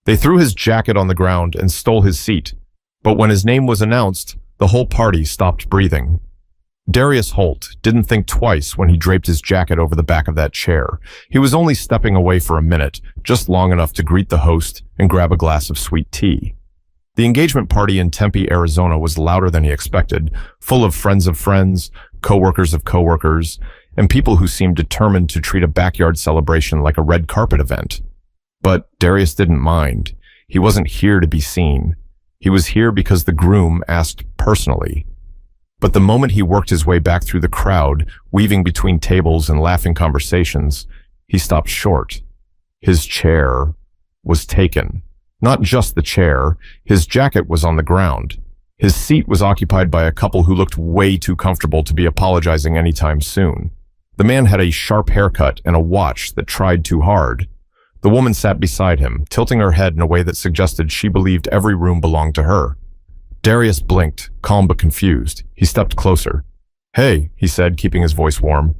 They threw his jacket on the ground and stole his seat. But when his name was announced, the whole party stopped breathing. Darius Holt didn't think twice when he draped his jacket over the back of that chair. He was only stepping away for a minute, just long enough to greet the host and grab a glass of sweet tea. The engagement party in Tempe, Arizona was louder than he expected, full of friends, coworkers of coworkers, and people who seemed determined to treat a backyard celebration like a red carpet event. But Darius didn't mind. He wasn't here to be seen. He was here because the groom asked personally. But the moment he worked his way back through the crowd, weaving between tables and laughing conversations, he stopped short. His chair was taken. Not just the chair, his jacket was on the ground. His seat was occupied by a couple who looked way too comfortable to be apologizing anytime soon. The man had a sharp haircut and a watch that tried too hard. The woman sat beside him, tilting her head in a way that suggested she believed every room belonged to her. Darius blinked, calm but confused. He stepped closer. "Hey," he said, keeping his voice warm.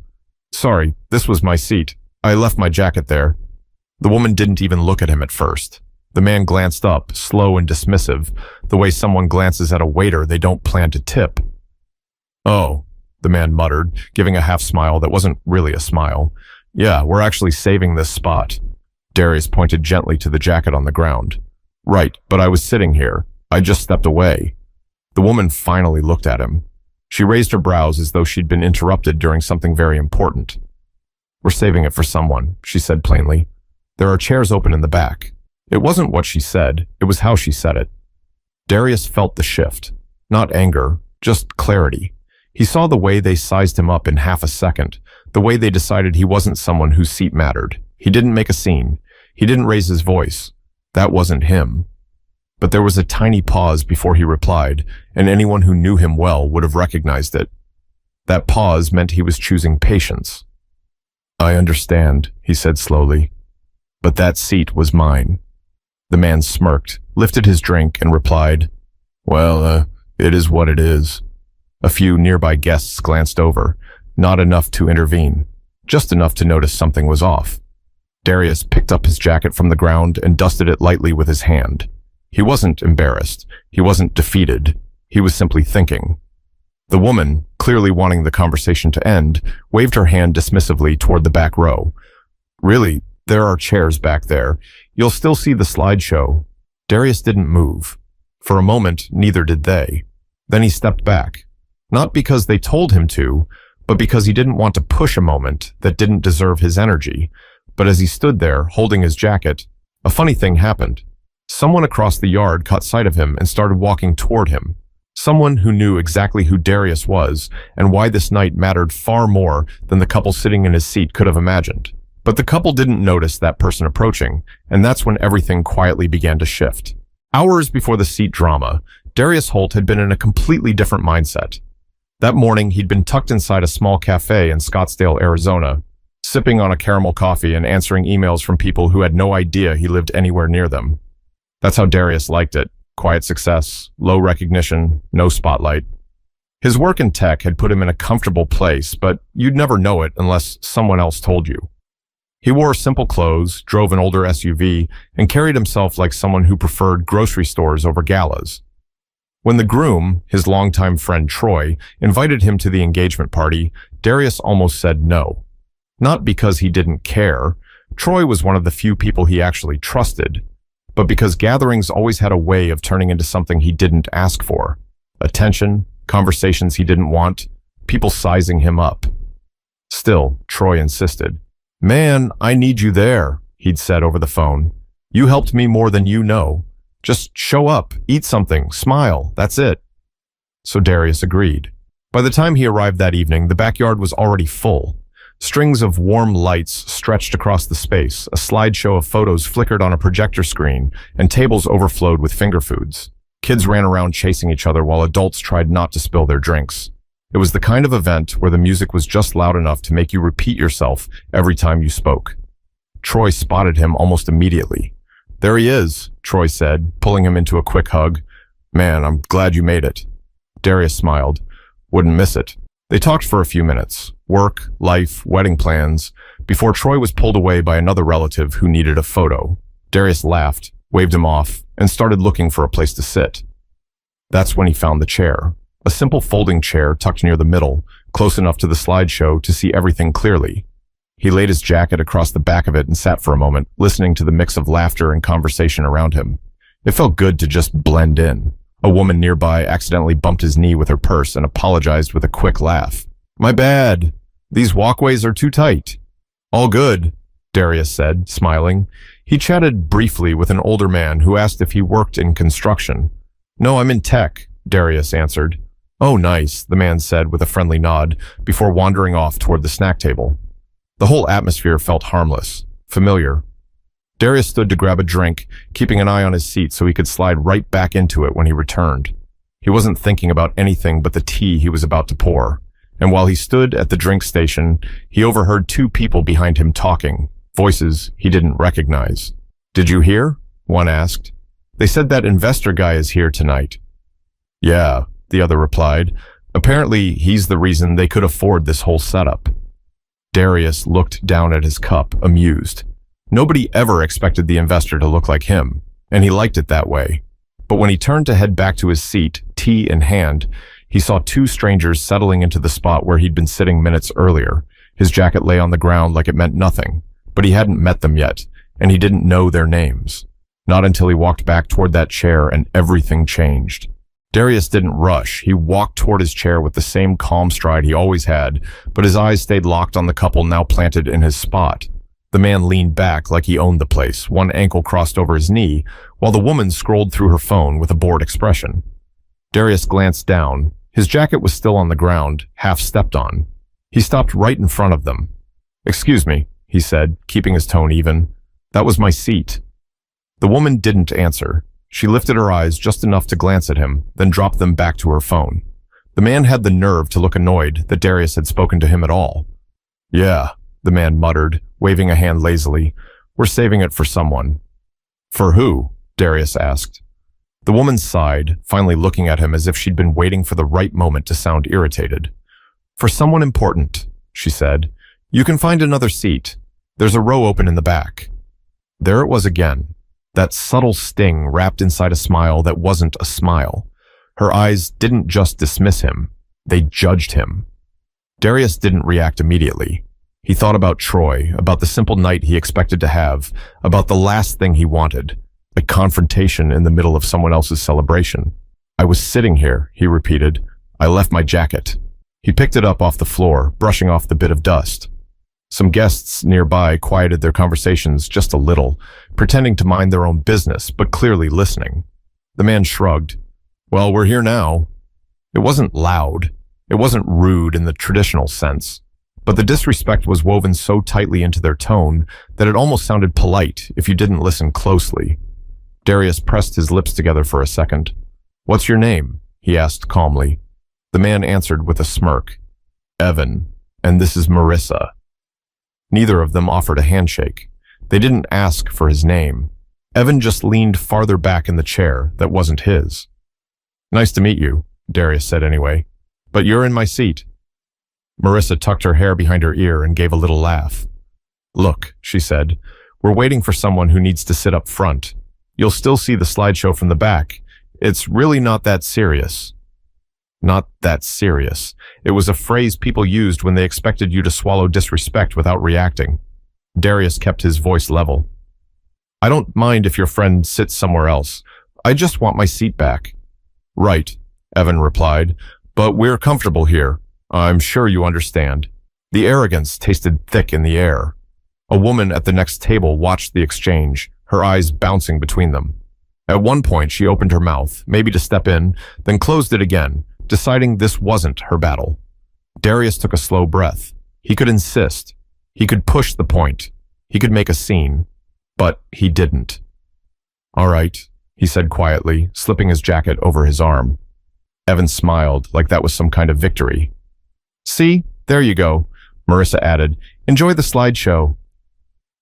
"Sorry, this was my seat. I left my jacket there." The woman didn't even look at him at first. The man glanced up, slow and dismissive, the way someone glances at a waiter they don't plan to tip. "Oh," the man muttered, giving a half smile that wasn't really a smile. "Yeah, we're actually saving this spot." Darius pointed gently to the jacket on the ground. "Right, but I was sitting here. I just stepped away." The woman finally looked at him. She raised her brows as though she'd been interrupted during something very important. "We're saving it for someone," she said plainly. "There are chairs open in the back." It wasn't what she said, it was how she said it. Darius felt the shift. Not anger, just clarity. He saw the way they sized him up in half a second, the way they decided he wasn't someone whose seat mattered. He didn't make a scene. He didn't raise his voice. That wasn't him. But there was a tiny pause before he replied, and anyone who knew him well would have recognized it. That pause meant he was choosing patience. "I understand," he said slowly, "but that seat was mine." The man smirked, lifted his drink, and replied, "Well, it is what it is." A few nearby guests glanced over, not enough to intervene, just enough to notice something was off. Darius picked up his jacket from the ground and dusted it lightly with his hand. He wasn't embarrassed. He wasn't defeated. He was simply thinking. The woman, clearly wanting the conversation to end, waved her hand dismissively toward the back row. "Really, there are chairs back there. You'll still see the slideshow." Darius didn't move. For a moment, neither did they. Then he stepped back. Not because they told him to, but because he didn't want to push a moment that didn't deserve his energy. But as he stood there, holding his jacket, a funny thing happened. Someone across the yard caught sight of him and started walking toward him. Someone who knew exactly who Darius was and why this night mattered far more than the couple sitting in his seat could have imagined. But the couple didn't notice that person approaching, and that's when everything quietly began to shift. Hours before the seat drama, Darius Holt had been in a completely different mindset. That morning, he'd been tucked inside a small cafe in Scottsdale, Arizona, sipping on a caramel coffee and answering emails from people who had no idea he lived anywhere near them. That's how Darius liked it. Quiet success, low recognition, no spotlight. His work in tech had put him in a comfortable place, but you'd never know it unless someone else told you. He wore simple clothes, drove an older SUV, and carried himself like someone who preferred grocery stores over galas. When the groom, his longtime friend Troy, invited him to the engagement party, Darius almost said no. Not because he didn't care. Troy was one of the few people he actually trusted, but because gatherings always had a way of turning into something he didn't ask for. Attention, conversations he didn't want, people sizing him up. Still, Troy insisted. "Man, I need you there," he'd said over the phone. "You helped me more than you know. Just show up, eat something, smile, that's it." So Darius agreed. By the time he arrived that evening, the backyard was already full. Strings of warm lights stretched across the space, a slideshow of photos flickered on a projector screen, and tables overflowed with finger foods. Kids ran around chasing each other while adults tried not to spill their drinks. It was the kind of event where the music was just loud enough to make you repeat yourself every time you spoke. Troy spotted him almost immediately. "There he is," Troy said, pulling him into a quick hug. "Man, I'm glad you made it." Darius smiled. "Wouldn't miss it." They talked for a few minutes. Work, life, wedding plans, before Troy was pulled away by another relative who needed a photo. Darius laughed. waved him off, and started looking for a place to sit. That's when he found the chair. A simple folding chair tucked near the middle, close enough to the slideshow to see everything clearly. He laid his jacket across the back of it and sat for a moment, listening to the mix of laughter and conversation around him. It felt good to just blend in. A woman nearby accidentally bumped his knee with her purse and apologized with a quick laugh. "My bad. These walkways are too tight." "All good," Darius said, smiling. He chatted briefly with an older man who asked if he worked in construction. "No, I'm in tech," Darius answered. "Oh, nice," the man said with a friendly nod before wandering off toward the snack table. The whole atmosphere felt harmless, familiar. Darius stood to grab a drink, keeping an eye on his seat so he could slide right back into it when he returned. He wasn't thinking about anything but the tea he was about to pour. And while he stood at the drink station, he overheard two people behind him talking, voices he didn't recognize. "Did you hear?" one asked. "They said that investor guy is here tonight." "Yeah," the other replied. "Apparently he's the reason they could afford this whole setup." Darius looked down at his cup, amused. Nobody ever expected the investor to look like him, and he liked it that way. But when he turned to head back to his seat, tea in hand, he saw two strangers settling into the spot where he'd been sitting minutes earlier. His jacket lay on the ground like it meant nothing, but he hadn't met them yet, and he didn't know their names. Not until he walked back toward that chair and everything changed. Darius didn't rush. He walked toward his chair with the same calm stride he always had, but his eyes stayed locked on the couple now planted in his spot. The man leaned back like he owned the place, one ankle crossed over his knee, while the woman scrolled through her phone with a bored expression. Darius glanced down. His jacket was still on the ground, half stepped on. He stopped right in front of them. "Excuse me," he said, keeping his tone even. "That was my seat." The woman didn't answer. She lifted her eyes just enough to glance at him, then dropped them back to her phone. The man had the nerve to look annoyed that Darius had spoken to him at all. "Yeah," the man muttered, waving a hand lazily. "We're saving it for someone." "For who?" Darius asked. The woman sighed, finally looking at him as if she'd been waiting for the right moment to sound irritated. "For someone important," she said. "You can find another seat. There's a row open in the back." There it was again. That subtle sting wrapped inside a smile that wasn't a smile. Her eyes didn't just dismiss him. They judged him. Darius didn't react immediately. He thought about Troy, about the simple night he expected to have, about the last thing he wanted, a confrontation in the middle of someone else's celebration. "I was sitting here," he repeated. "I left my jacket." He picked it up off the floor, brushing off the bit of dust. Some guests nearby quieted their conversations just a little, pretending to mind their own business, but clearly listening. The man shrugged. "Well, we're here now." It wasn't loud. It wasn't rude in the traditional sense. But the disrespect was woven so tightly into their tone that it almost sounded polite if you didn't listen closely. Darius pressed his lips together for a second. "What's your name?" he asked calmly. The man answered with a smirk. "Evan, and this is Marissa." Neither of them offered a handshake. They didn't ask for his name. Evan just leaned farther back in the chair that wasn't his. "Nice to meet you," Darius said anyway. "But you're in my seat." Marissa tucked her hair behind her ear and gave a little laugh. "Look," she said, "we're waiting for someone who needs to sit up front. You'll still see the slideshow from the back. It's really not that serious." Not that serious. It was a phrase people used when they expected you to swallow disrespect without reacting. Darius kept his voice level. "I don't mind if your friend sits somewhere else. I just want my seat back." "Right," Evan replied, "but we're comfortable here. I'm sure you understand." The arrogance tasted thick in the air. A woman at the next table watched the exchange, her eyes bouncing between them. At one point, she opened her mouth, maybe to step in, then closed it again, deciding this wasn't her battle. Darius took a slow breath. He could insist. He could push the point. He could make a scene. But he didn't. "All right," he said quietly, slipping his jacket over his arm. Evan smiled, like that was some kind of victory. "See, there you go," Marissa added. "Enjoy the slideshow."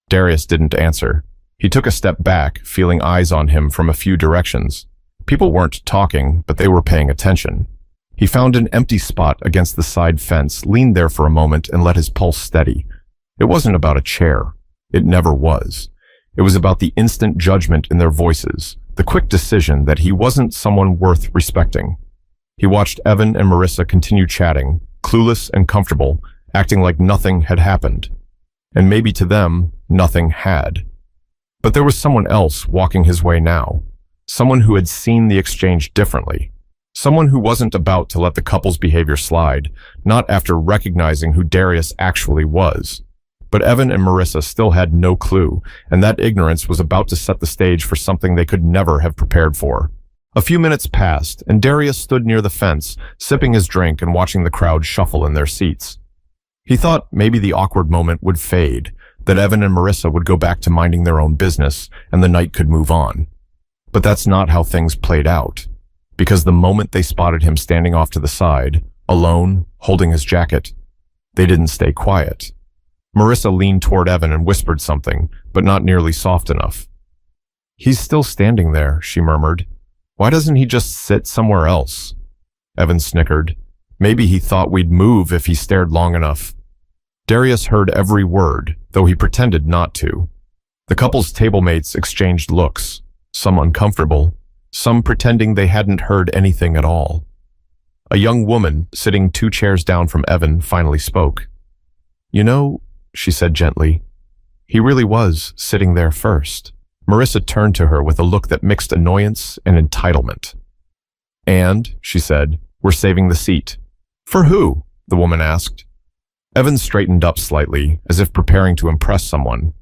Darius didn't answer. He took a step back, feeling eyes on him from a few directions. People weren't talking, but they were paying attention. He found an empty spot against the side fence, leaned there for a moment, and let his pulse steady. It wasn't about a chair. It never was. It was about the instant judgment in their voices, the quick decision that he wasn't someone worth respecting. He watched Evan and Marissa continue chatting, clueless and comfortable, acting like nothing had happened. And maybe to them, nothing had. But there was someone else walking his way now. Someone who had seen the exchange differently. Someone who wasn't about to let the couple's behavior slide, not after recognizing who Darius actually was. But Evan and Marissa still had no clue, and that ignorance was about to set the stage for something they could never have prepared for. A few minutes passed, and Darius stood near the fence, sipping his drink and watching the crowd shuffle in their seats. He thought maybe the awkward moment would fade, that Evan and Marissa would go back to minding their own business, and the night could move on. But that's not how things played out, because the moment they spotted him standing off to the side, alone, holding his jacket, they didn't stay quiet. Marissa leaned toward Evan and whispered something, but not nearly soft enough. "He's still standing there," she murmured. "Why doesn't he just sit somewhere else?" Evan snickered. "Maybe he thought we'd move if he stared long enough." Darius heard every word, though he pretended not to. The couple's table mates exchanged looks, some uncomfortable, some pretending they hadn't heard anything at all. A young woman, sitting 2 chairs down from Evan, finally spoke. "You know," she said gently, "he really was sitting there first." Marissa turned to her with a look that mixed annoyance and entitlement. "And," she said, "we're saving the seat." "For who?" the woman asked. Evan straightened up slightly, as if preparing to impress someone.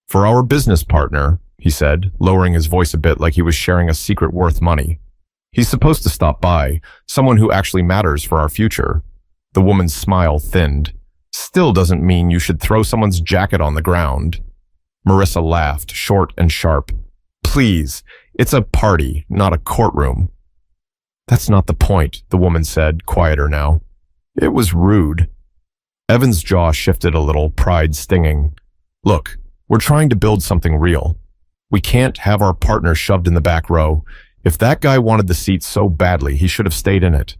"For our business partner," he said, lowering his voice a bit like he was sharing a secret worth money. "He's supposed to stop by, someone who actually matters for our future." The woman's smile thinned. "Still doesn't mean you should throw someone's jacket on the ground." Marissa laughed, short and sharp. "Please, it's a party, not a courtroom." "That's not the point," the woman said, quieter now. "It was rude." Evan's jaw shifted a little, pride stinging. "Look, we're trying to build something real. We can't have our partner shoved in the back row. If that guy wanted the seat so badly, he should have stayed in it."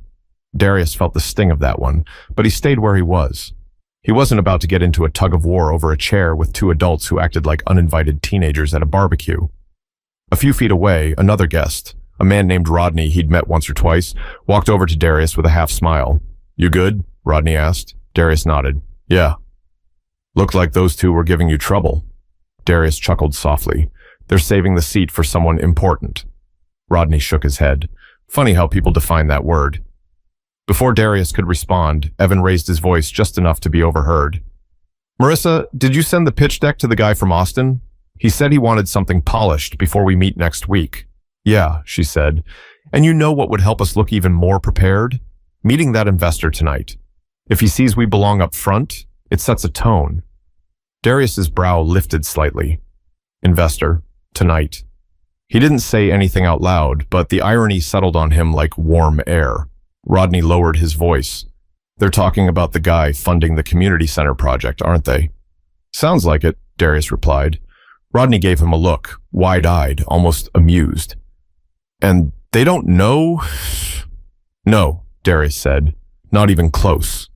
Darius felt the sting of that one, but he stayed where he was. He wasn't about to get into a tug-of-war over a chair with 2 adults who acted like uninvited teenagers at a barbecue. A few feet away, another guest, a man named Rodney he'd met once or twice, walked over to Darius with a half smile. "You good?" Rodney asked. Darius nodded. "Yeah." "Looked like those 2 were giving you trouble." Darius chuckled softly. "They're saving the seat for someone important." Rodney shook his head. Funny how people define that word. Before Darius could respond, Evan raised his voice just enough to be overheard. "Marissa, did you send the pitch deck to the guy from Austin? He said he wanted something polished before we meet next week." "Yeah," she said. "And you know what would help us look even more prepared? Meeting that investor tonight. If he sees we belong up front, it sets a tone." Darius's brow lifted slightly. Investor, tonight. He didn't say anything out loud, but the irony settled on him like warm air. Rodney lowered his voice. "They're talking about the guy funding the community center project, aren't they?" "Sounds like it," Darius replied. Rodney gave him a look, wide-eyed, almost amused. "And they don't know?" "No," Darius said. "Not even close."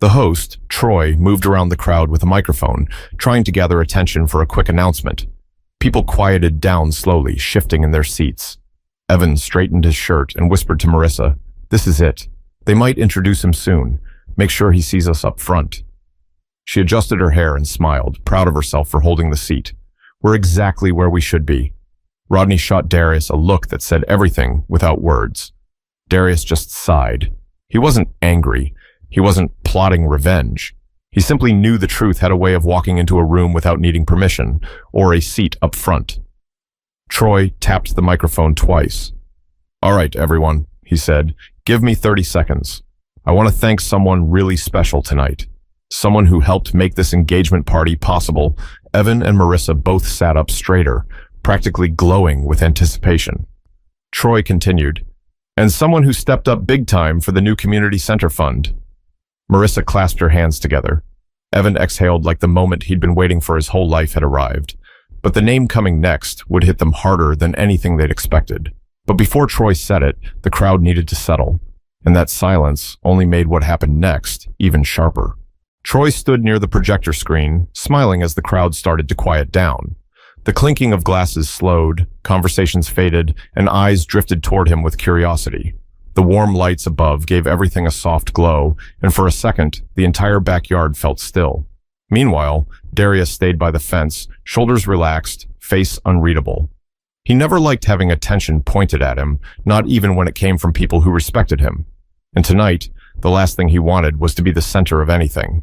The host, Troy, moved around the crowd with a microphone, trying to gather attention for a quick announcement. People quieted down slowly, shifting in their seats. Evan straightened his shirt and whispered to Marissa, "This is it. They might introduce him soon. Make sure he sees us up front." She adjusted her hair and smiled, proud of herself for holding the seat. "We're exactly where we should be." Rodney shot Darius a look that said everything without words. Darius just sighed. He wasn't angry. He wasn't plotting revenge. He simply knew the truth had a way of walking into a room without needing permission, or a seat up front. Troy tapped the microphone twice. "All right, everyone," he said. "Give me 30 seconds. I want to thank someone really special tonight. Someone who helped make this engagement party possible." Evan and Marissa both sat up straighter, practically glowing with anticipation. Troy continued, "And someone who stepped up big time for the new community center fund." Marissa clasped her hands together. Evan exhaled like the moment he'd been waiting for his whole life had arrived. But the name coming next would hit them harder than anything they'd expected. But before Troy said it, the crowd needed to settle, and that silence only made what happened next even sharper. Troy stood near the projector screen, smiling as the crowd started to quiet down. The clinking of glasses slowed, conversations faded, and eyes drifted toward him with curiosity. The warm lights above gave everything a soft glow, and for a second, the entire backyard felt still. Meanwhile, Darius stayed by the fence, shoulders relaxed, face unreadable. He never liked having attention pointed at him, not even when it came from people who respected him. And tonight, the last thing he wanted was to be the center of anything.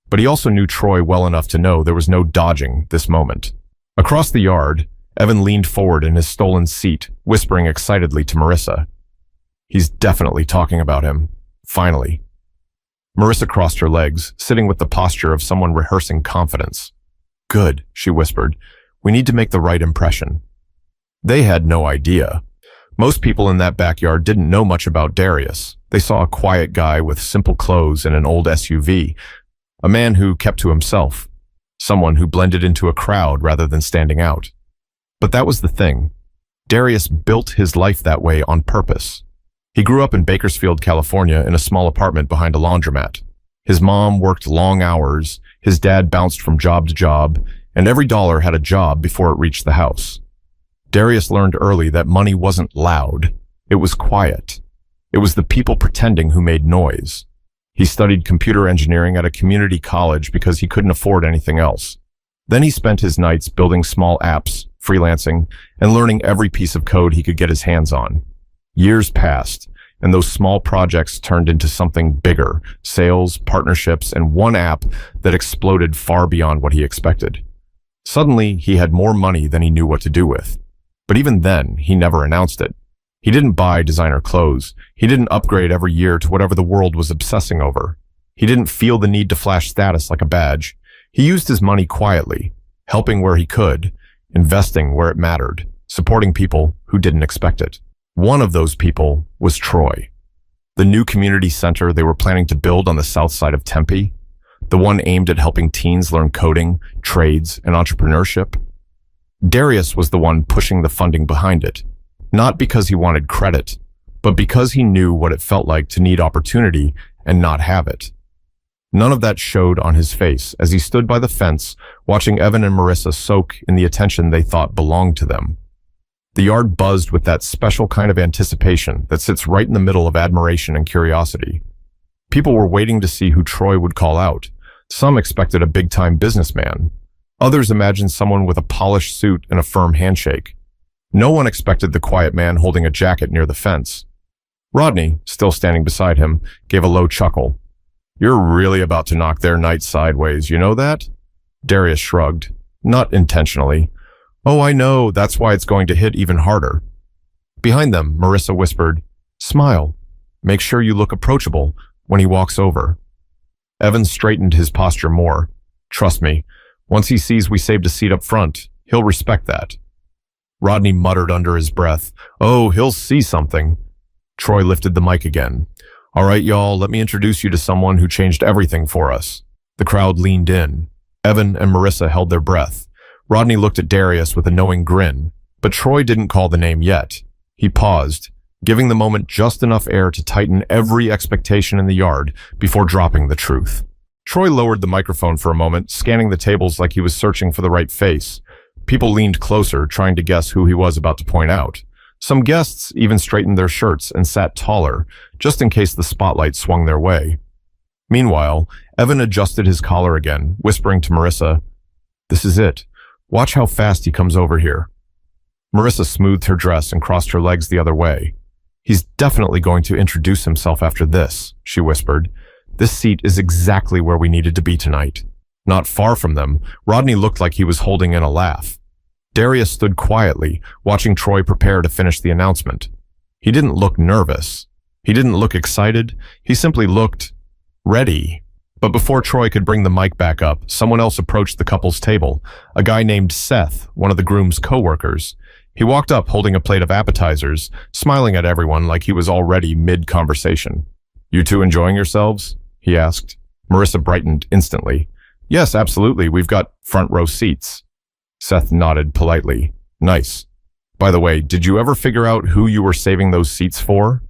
But he also knew Troy well enough to know there was no dodging this moment. Across the yard, Evan leaned forward in his stolen seat, whispering excitedly to Marissa. He's definitely talking about him. Finally. Marissa crossed her legs, sitting with the posture of someone rehearsing confidence. Good, she whispered. We need to make the right impression. They had no idea. Most people in that backyard didn't know much about Darius. They saw a quiet guy with simple clothes and an old SUV, a man who kept to himself, someone who blended into a crowd rather than standing out. But that was the thing. Darius built his life that way on purpose. He grew up in Bakersfield, California, in a small apartment behind a laundromat. His mom worked long hours, his dad bounced from job to job, and every dollar had a job before it reached the house. Darius learned early that money wasn't loud. It was quiet. It was the people pretending who made noise. He studied computer engineering at a community college because he couldn't afford anything else. Then he spent his nights building small apps, freelancing, and learning every piece of code he could get his hands on. Years passed, and those small projects turned into something bigger, sales, partnerships, and one app that exploded far beyond what he expected. Suddenly, he had more money than he knew what to do with. But even then, he never announced it. He didn't buy designer clothes. He didn't upgrade every year to whatever the world was obsessing over. He didn't feel the need to flash status like a badge. He used his money quietly, helping where he could, investing where it mattered, supporting people who didn't expect it. One of those people was Troy. The new community center they were planning to build on the south side of Tempe, the one aimed at helping teens learn coding, trades, and entrepreneurship. Darius was the one pushing the funding behind it, not because he wanted credit, but because he knew what it felt like to need opportunity and not have it. None of that showed on his face as he stood by the fence, watching Evan and Marissa soak in the attention they thought belonged to them. The yard buzzed with that special kind of anticipation that sits right in the middle of admiration and curiosity. People were waiting to see who Troy would call out. Some expected a big-time businessman. Others imagined someone with a polished suit and a firm handshake. No one expected the quiet man holding a jacket near the fence. Rodney, still standing beside him, gave a low chuckle. You're really about to knock their night sideways, you know that? Darius shrugged, not intentionally. Oh, I know, that's why it's going to hit even harder. Behind them, Marissa whispered, Smile. Make sure you look approachable when he walks over. Evan straightened his posture more. Trust me, once he sees we saved a seat up front, he'll respect that. Rodney muttered under his breath, Oh, he'll see something. Troy lifted the mic again. All right, y'all, let me introduce you to someone who changed everything for us. The crowd leaned in. Evan and Marissa held their breath. Rodney looked at Darius with a knowing grin, but Troy didn't call the name yet. He paused, giving the moment just enough air to tighten every expectation in the yard before dropping the truth. Troy lowered the microphone for a moment, scanning the tables like he was searching for the right face. People leaned closer, trying to guess who he was about to point out. Some guests even straightened their shirts and sat taller, just in case the spotlight swung their way. Meanwhile, Evan adjusted his collar again, whispering to Marissa, This is it. Watch how fast he comes over here. Marissa smoothed her dress and crossed her legs the other way. He's definitely going to introduce himself after this, she whispered. This seat is exactly where we needed to be tonight. Not far from them, Rodney looked like he was holding in a laugh. Darius stood quietly, watching Troy prepare to finish the announcement. He didn't look nervous. He didn't look excited. He simply looked ready. But before Troy could bring the mic back up, someone else approached the couple's table, a guy named Seth, one of the groom's co-workers. He walked up holding a plate of appetizers, smiling at everyone like he was already mid-conversation. You two enjoying yourselves? He asked. Marissa brightened instantly. Yes, absolutely. We've got front row seats. Seth nodded politely. Nice. By the way, did you ever figure out who you were saving those seats for?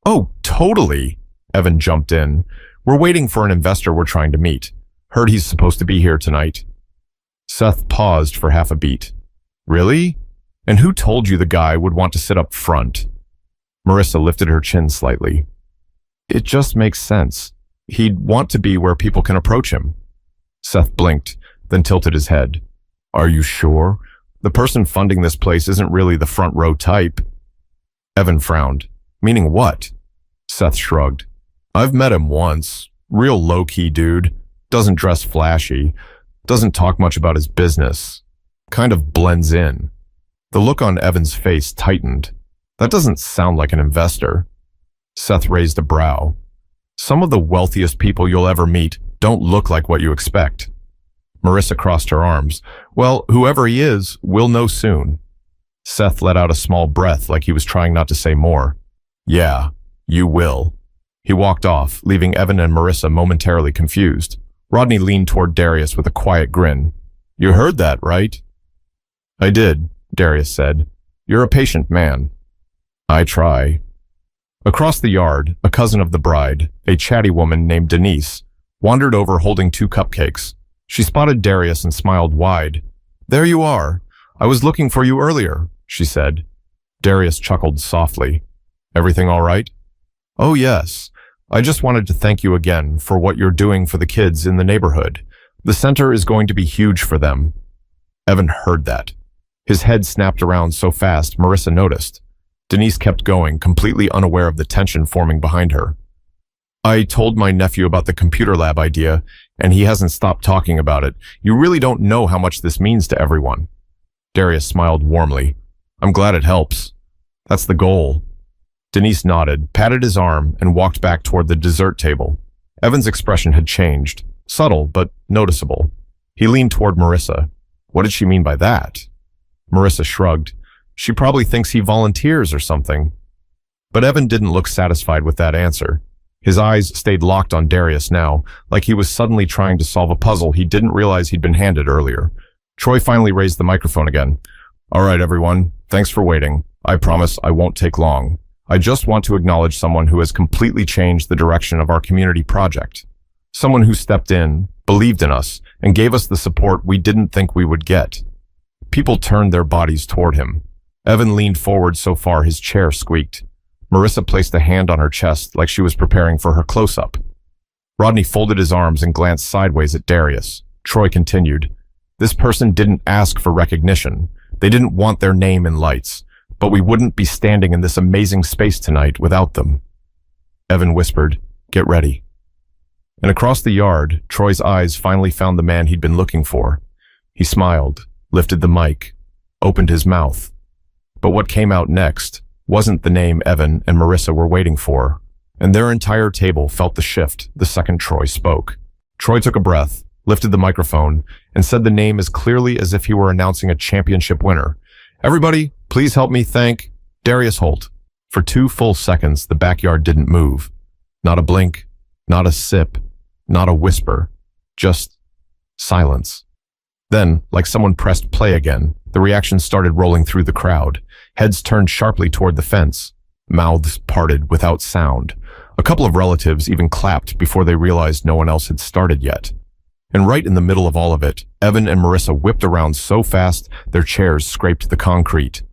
Oh, totally. Evan jumped in. We're waiting for an investor we're trying to meet. Heard he's supposed to be here tonight. Seth paused for half a beat. Really? And who told you the guy would want to sit up front? Marissa lifted her chin slightly. It just makes sense. He'd want to be where people can approach him. Seth blinked, then tilted his head. Are you sure? The person funding this place isn't really the front row type. Evan frowned. Meaning what? Seth shrugged. I've met him once. Real low-key dude. Doesn't dress flashy. Doesn't talk much about his business. Kind of blends in. The look on Evan's face tightened. That doesn't sound like an investor. Seth raised a brow. Some of the wealthiest people you'll ever meet don't look like what you expect. Marissa crossed her arms. Well, whoever he is, we'll know soon. Seth let out a small breath like he was trying not to say more. Yeah, you will. He walked off, leaving Evan and Marissa momentarily confused. Rodney leaned toward Darius with a quiet grin. You heard that, right? I did, Darius said. You're a patient man. I try. Across the yard, a cousin of the bride, a chatty woman named Denise, wandered over holding 2 cupcakes. She spotted Darius and smiled wide. There you are. I was looking for you earlier, she said. Darius chuckled softly. Everything all right? Oh, yes. I just wanted to thank you again for what you're doing for the kids in the neighborhood. The center is going to be huge for them. Evan heard that. His head snapped around so fast, Marissa noticed. Denise kept going, completely unaware of the tension forming behind her. I told my nephew about the computer lab idea, and he hasn't stopped talking about it. You really don't know how much this means to everyone. Darius smiled warmly. I'm glad it helps. That's the goal. Denise nodded, patted his arm, and walked back toward the dessert table. Evan's expression had changed. Subtle, but noticeable. He leaned toward Marissa. What did she mean by that? Marissa shrugged. She probably thinks he volunteers or something. But Evan didn't look satisfied with that answer. His eyes stayed locked on Darius now, like he was suddenly trying to solve a puzzle he didn't realize he'd been handed earlier. Troy finally raised the microphone again. All right, everyone. Thanks for waiting. I promise I won't take long. I just want to acknowledge someone who has completely changed the direction of our community project. Someone who stepped in, believed in us, and gave us the support we didn't think we would get. People turned their bodies toward him. Evan leaned forward so far his chair squeaked. Marissa placed a hand on her chest like she was preparing for her close-up. Rodney folded his arms and glanced sideways at Darius. Troy continued. This person didn't ask for recognition. They didn't want their name in lights, but we wouldn't be standing in this amazing space tonight without them. Evan whispered, Get ready. And across the yard, Troy's eyes finally found the man he'd been looking for. He smiled, lifted the mic, opened his mouth. But what came out next wasn't the name Evan and Marissa were waiting for, and their entire table felt the shift the second Troy spoke. Troy took a breath, lifted the microphone, and said the name as clearly as if he were announcing a championship winner. Everybody, please help me thank Darius Holt. For 2 full seconds, the backyard didn't move. Not a blink, not a sip, not a whisper, just silence. Then, like someone pressed play again, the reaction started rolling through the crowd. Heads turned sharply toward the fence. Mouths parted without sound. A couple of relatives even clapped before they realized no one else had started yet. And right in the middle of all of it, Evan and Marissa whipped around so fast their chairs scraped the concrete.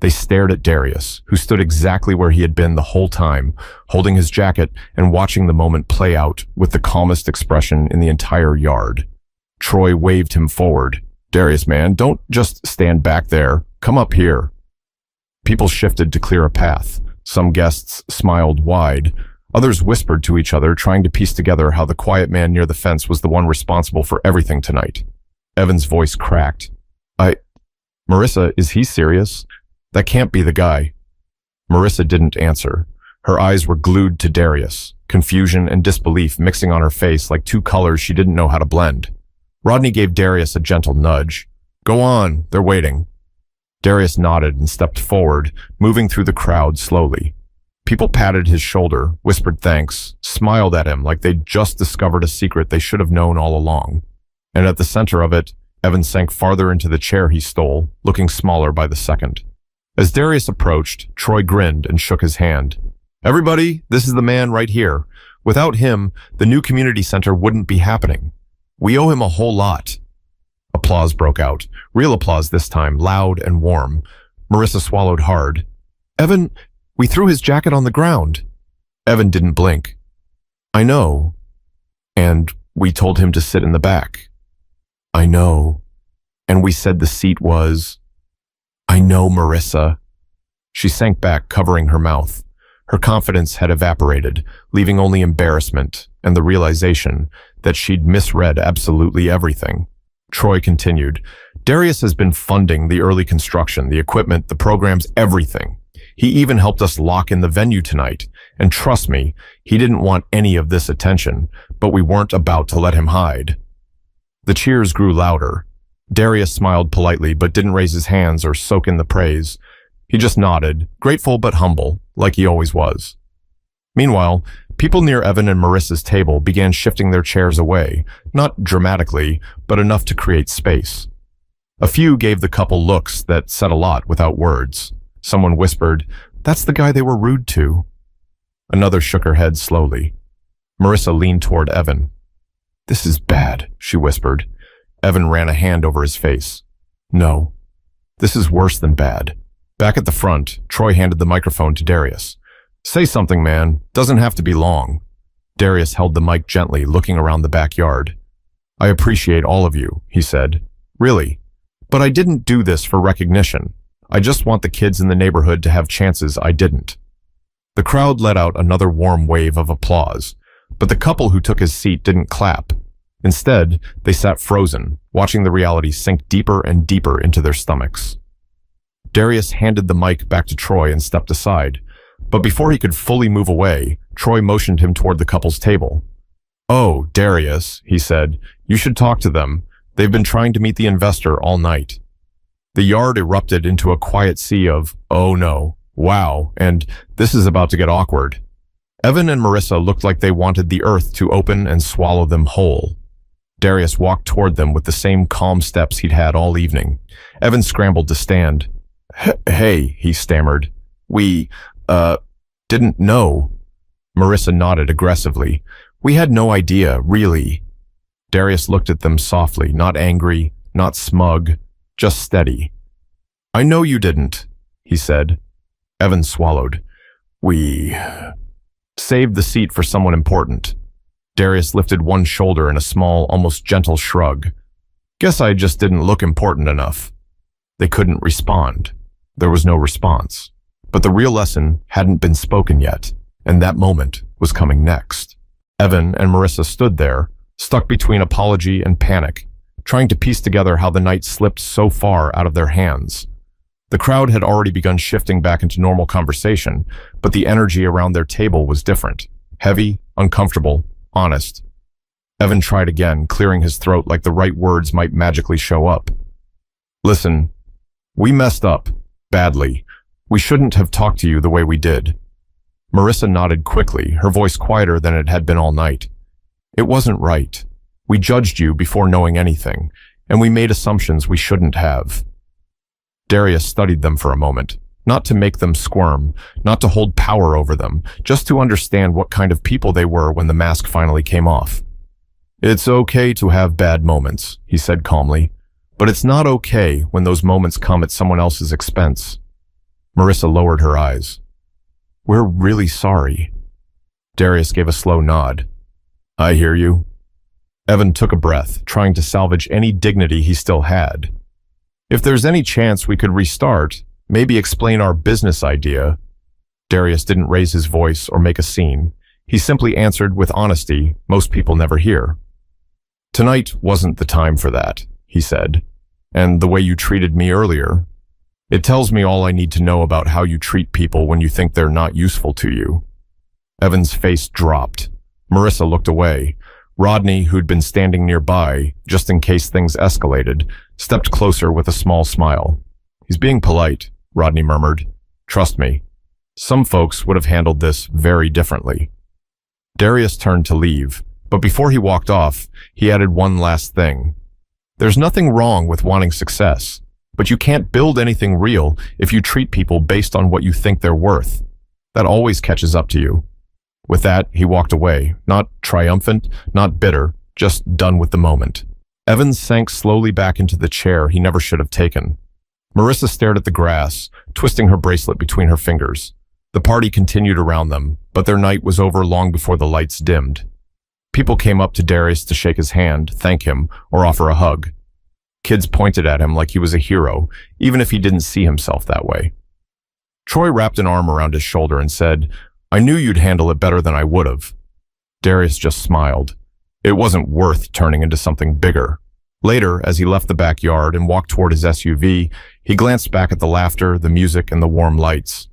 They stared at Darius, who stood exactly where he had been the whole time, holding his jacket and watching the moment play out with the calmest expression in the entire yard. Troy waved him forward. Darius, man, don't just stand back there. Come up here. People shifted to clear a path. Some guests smiled wide. Others whispered to each other, trying to piece together how the quiet man near the fence was the one responsible for everything tonight. Evan's voice cracked. Marissa, is he serious? That can't be the guy. Marissa didn't answer. Her eyes were glued to Darius, confusion and disbelief mixing on her face like 2 colors she didn't know how to blend. Rodney gave Darius a gentle nudge. Go on, they're waiting. Darius nodded and stepped forward, moving through the crowd slowly. People patted his shoulder, whispered thanks, smiled at him like they'd just discovered a secret they should have known all along. And at the center of it, Evan sank farther into the chair he stole, looking smaller by the second. As Darius approached, Troy grinned and shook his hand. Everybody, this is the man right here. Without him, the new community center wouldn't be happening. We owe him a whole lot. A Applause broke out. Real applause this time, loud and warm. Marissa swallowed hard. Evan, we threw his jacket on the ground. Evan didn't blink. I know. And we told him to sit in the back. I know. And we said the seat was... I know, Marissa. She sank back, covering her mouth. Her confidence had evaporated, leaving only embarrassment and the realization that she'd misread absolutely everything. Troy continued, Darius has been funding the early construction, the equipment, the programs, everything. He even helped us lock in the venue tonight. And trust me, he didn't want any of this attention, but we weren't about to let him hide. The cheers grew louder. Darius smiled politely, but didn't raise his hands or soak in the praise. He just nodded, grateful but humble, like he always was. Meanwhile, people near Evan and Marissa's table began shifting their chairs away, not dramatically, but enough to create space. A few gave the couple looks that said a lot without words. Someone whispered, "That's the guy they were rude to." Another shook her head slowly. Marissa leaned toward Evan. "This is bad," she whispered. Evan ran a hand over his face. "No, this is worse than bad." Back at the front, Troy handed the microphone to Darius. "Say something, man. Doesn't have to be long." Darius held the mic gently, looking around the backyard. "I appreciate all of you," he said. "Really. But I didn't do this for recognition. I just want the kids in the neighborhood to have chances I didn't." The crowd let out another warm wave of applause, but the couple who took his seat didn't clap. Instead, they sat frozen, watching the reality sink deeper and deeper into their stomachs. Darius handed the mic back to Troy and stepped aside, but before he could fully move away, Troy motioned him toward the couple's table. "Oh, Darius," he said, "you should talk to them. They've been trying to meet the investor all night." The yard erupted into a quiet sea of, "Oh no, wow, and this is about to get awkward." Evan and Marissa looked like they wanted the earth to open and swallow them whole. Darius walked toward them with the same calm steps he'd had all evening. Evan scrambled to stand. Hey, he stammered. We, didn't know." Marissa nodded aggressively. "We had no idea, really." Darius looked at them softly, not angry, not smug, just steady. "I know you didn't," he said. Evan swallowed. "We saved the seat for someone important." Darius lifted one shoulder in a small, almost gentle shrug. "Guess I just didn't look important enough." They couldn't respond. There was no response. But the real lesson hadn't been spoken yet, and that moment was coming next. Evan and Marissa stood there, stuck between apology and panic, trying to piece together how the night slipped so far out of their hands. The crowd had already begun shifting back into normal conversation, but the energy around their table was different. Heavy, uncomfortable, honest. Evan tried again, clearing his throat like the right words might magically show up. "Listen, we messed up. Badly. We shouldn't have talked to you the way we did." Marissa nodded quickly, her voice quieter than it had been all night. "It wasn't right. We judged you before knowing anything, and we made assumptions we shouldn't have." Darius studied them for a moment, not to make them squirm, not to hold power over them, just to understand what kind of people they were when the mask finally came off. "It's okay to have bad moments," he said calmly, "but it's not okay when those moments come at someone else's expense." Marissa lowered her eyes. "We're really sorry." Darius gave a slow nod. "I hear you." Evan took a breath, trying to salvage any dignity he still had. "If there's any chance we could restart, maybe explain our business idea." Darius didn't raise his voice or make a scene. He simply answered with honesty most people never hear. "Tonight wasn't the time for that," he said. "And the way you treated me earlier, it tells me all I need to know about how you treat people when you think they're not useful to you." Evan's face dropped. Marissa looked away. Rodney, who'd been standing nearby, just in case things escalated, stepped closer with a small smile. "He's being polite," Rodney murmured. "Trust me. Some folks would have handled this very differently." Darius turned to leave, but before he walked off, he added one last thing. "There's nothing wrong with wanting success, but you can't build anything real if you treat people based on what you think they're worth. That always catches up to you." With that, he walked away, not triumphant, not bitter, just done with the moment. Evans sank slowly back into the chair he never should have taken. Marissa stared at the grass, twisting her bracelet between her fingers. The party continued around them, but their night was over long before the lights dimmed. People came up to Darius to shake his hand, thank him, or offer a hug. Kids pointed at him like he was a hero, even if he didn't see himself that way. Troy wrapped an arm around his shoulder and said, "I knew you'd handle it better than I would have." Darius just smiled. It wasn't worth turning into something bigger. Later, as he left the backyard and walked toward his SUV, he glanced back at the laughter, the music, and the warm lights.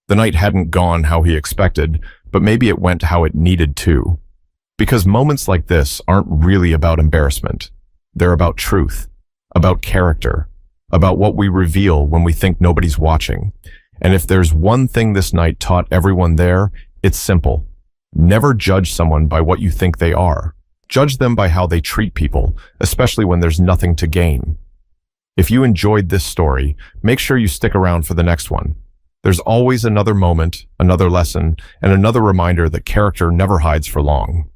The night hadn't gone how he expected, but maybe it went how it needed to. Because moments like this aren't really about embarrassment. They're about truth, about character, about what we reveal when we think nobody's watching. And if there's one thing this night taught everyone there, it's simple. Never judge someone by what you think they are. Judge them by how they treat people, especially when there's nothing to gain. If you enjoyed this story, make sure you stick around for the next one. There's always another moment, another lesson, and another reminder that character never hides for long.